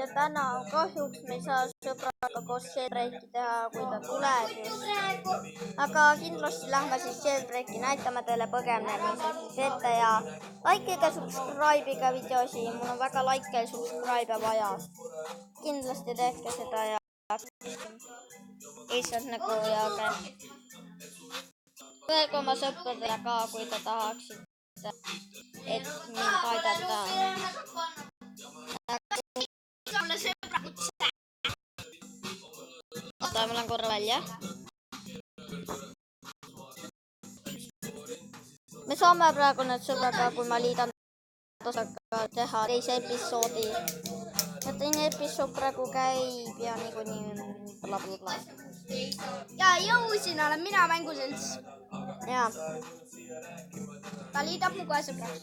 ja täna kahjuks me ei saa sõbraga koos jailbreaki teha, kui ta tuleb just. Aga kindlasti lähme siis jailbreaki näitame teile põgenemise siis ette ja likeige, subscribe'iga videosi, mul on väga like ja subscribe vaja. Kindlasti tehke seda ja lihtsalt nagu jääge. Öelge oma sõpradele ka, kui te tahaksite, et mind aidata. Oota, ma lähen korra välja. Me saame praegu nüüd sõbraga, kui ma liidan teha teise episoodi. Ja teine episood praegu käib ja niikuinii blablabla. Ja jõusin olen mina mänguselts. Jaa. Ta liidab mu kohe sõbraks.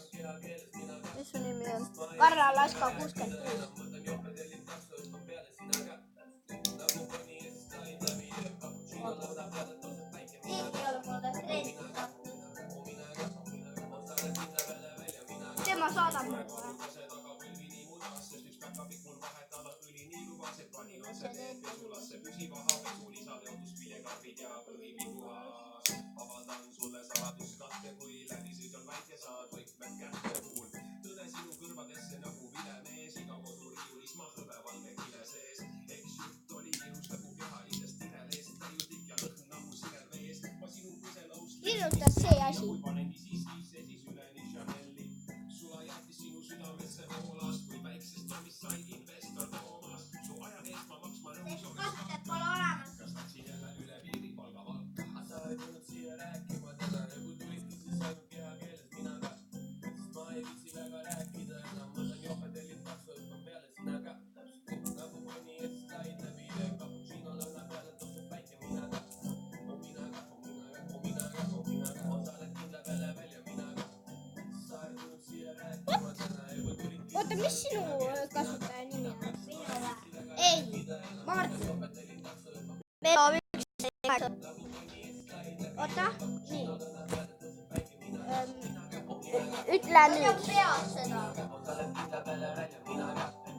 Mis su nimi on? Karla Laska 66. Tema saadab mulle. Kirjuta see asi. Oota, mis sinu kasutaja nimi on? Ei, Martin. Velo 1. Oota, nii. Ütle nüüd.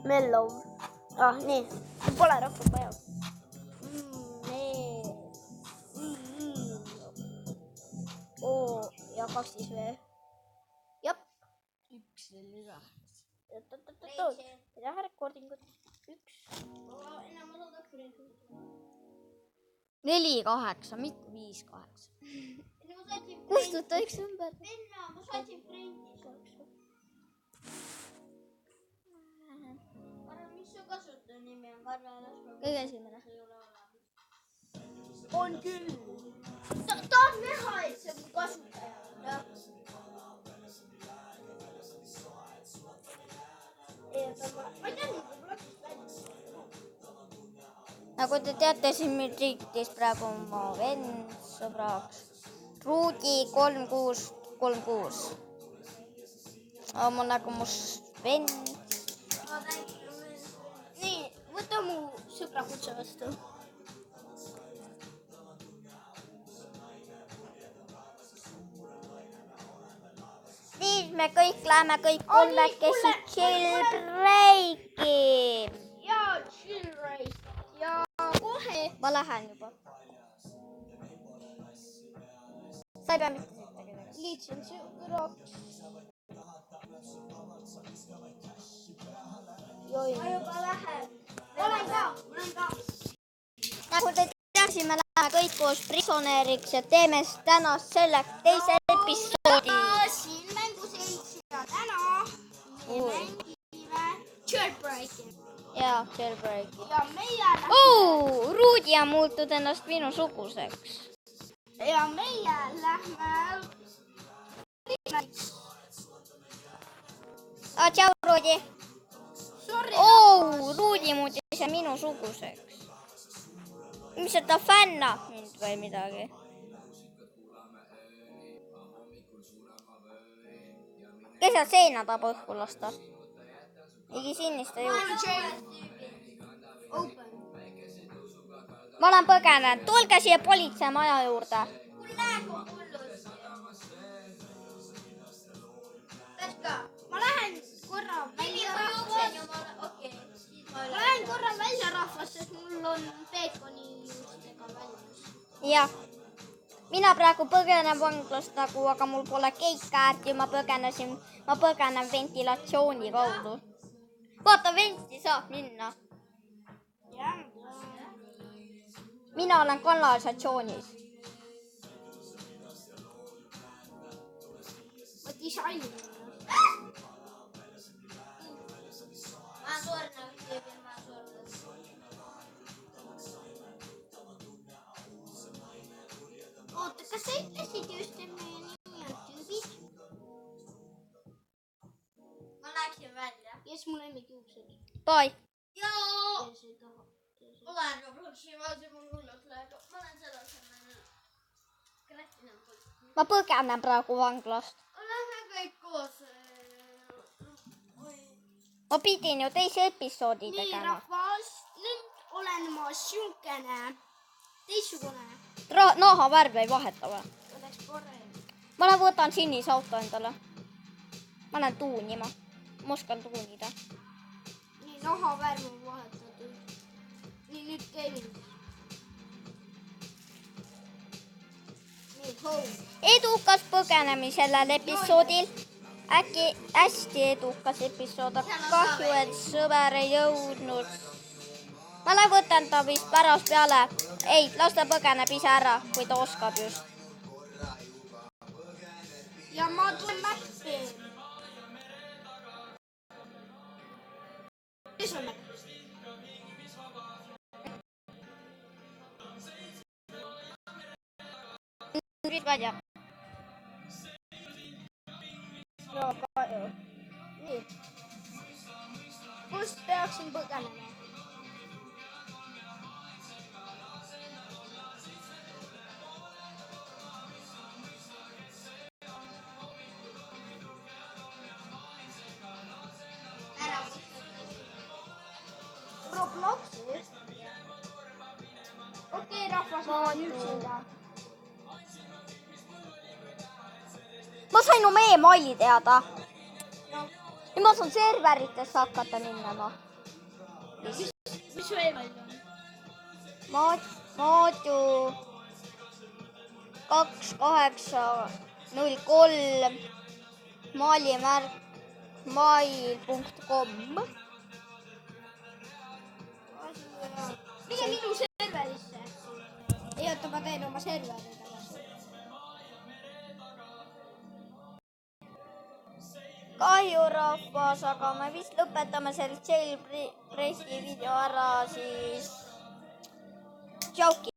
Mellow. Ah, nii. Pole rohkem vaja. Ja 12 V. Jop. 1 veel liga. Jah, recordingut. 1. 4, 8, mitte 5, 8. Kustuta üks ümber. Venna, ma saatsin frendis. Karla, mis su kasutaja nimi on? Karla Laska. Kõige esimene. On küll. Ta on näha, et see on kasutaja. Ma ei tea, Nagu te teate, siin meil riikis praegu oma vend sõbraks. Ruudi 3636. Mul nagu must vend. nii, võta mu sõbra kutse vastu. Siis me kõik läheme kõik kolmekesi jailbreaki. Jaa, jailbreak. Ja kohe. Ma lähen juba. Sa ei pea mitte siit tegema. Liitsin sõbraks. Ma juba lähen. Olen ka. Nagu te teaksime, me läheme kõik koos prisoneriks ja teeme tänast selleks teise episoodi. Siin mänguseltsina täna me mängime jailbreaki. Jaa, jailbreaki. Ja meie Ruudi on muutud ennast minusuguseks. Ja meie lähme Tšau, Ruudi. Sorry. Ruudi muutis minusuguseks. Mis ta fännab mind või midagi? Kes seina tahab õhku lasta? Igi sinnist ei juhu. Ma olen põgenenud. Tulge siia politseemaja juurde. Ma lähen korra. on peekoni juustega valmis. jah. Mina praegu põgenen vanglast nagu, aga mul pole keikkaarti, ma põgenen ventilatsiooni kaudu. Vaata, venti saab minna. Mina olen kanalisatsioonis. Ma disainin. Ma surnud. Oota, kas sa ütlesid just, et meie nimi on tüübid? Ma läksin välja. Yes, mu lemmikjuuksed. Bye. Joo! Olen ka proksimaasi, mul hullult läheb. Ma olen selle Ma põgenen praegu vanglast. Lähme kõik koos. Ma pidin ju teise episoodi Nii, tegema. rahvas, nüüd olen ma siukene teistsugune. Nahavärv ei vaheta või? Oleks parem. Ma võtan sinise auto endale. Ma lähen tuunima. Ma oskan tuunida. Nii, nahavärv on vahetatud. Nii, nüüd Kevin. Nii, home. Edukas põgenemine sellel episoodil. Äkki hästi edukas episood, aga kahju, et sõber ei jõudnud. Ma võtan ta vist pärast peale. Ei, las ta põgeneb ise ära, kui ta oskab just. Ja ma tulen mäppi. Kes on mäppi? Nüüd välja. Nii. Kust peaksin põgenema? Robloxis? Okei, rahvas, ma olen üksinda. Ma sain oma e-maili teada. Nüüd ma saan serveritesse hakata minema. Mis su e-mail on? Maadu 2803 maalimärk mail.com. Mine minu serverisse. Ei, oota, ma teen oma serveri tagasi. Kahju rahvas, aga me vist lõpetame selle jailbreaki video ära siis. Tšauki.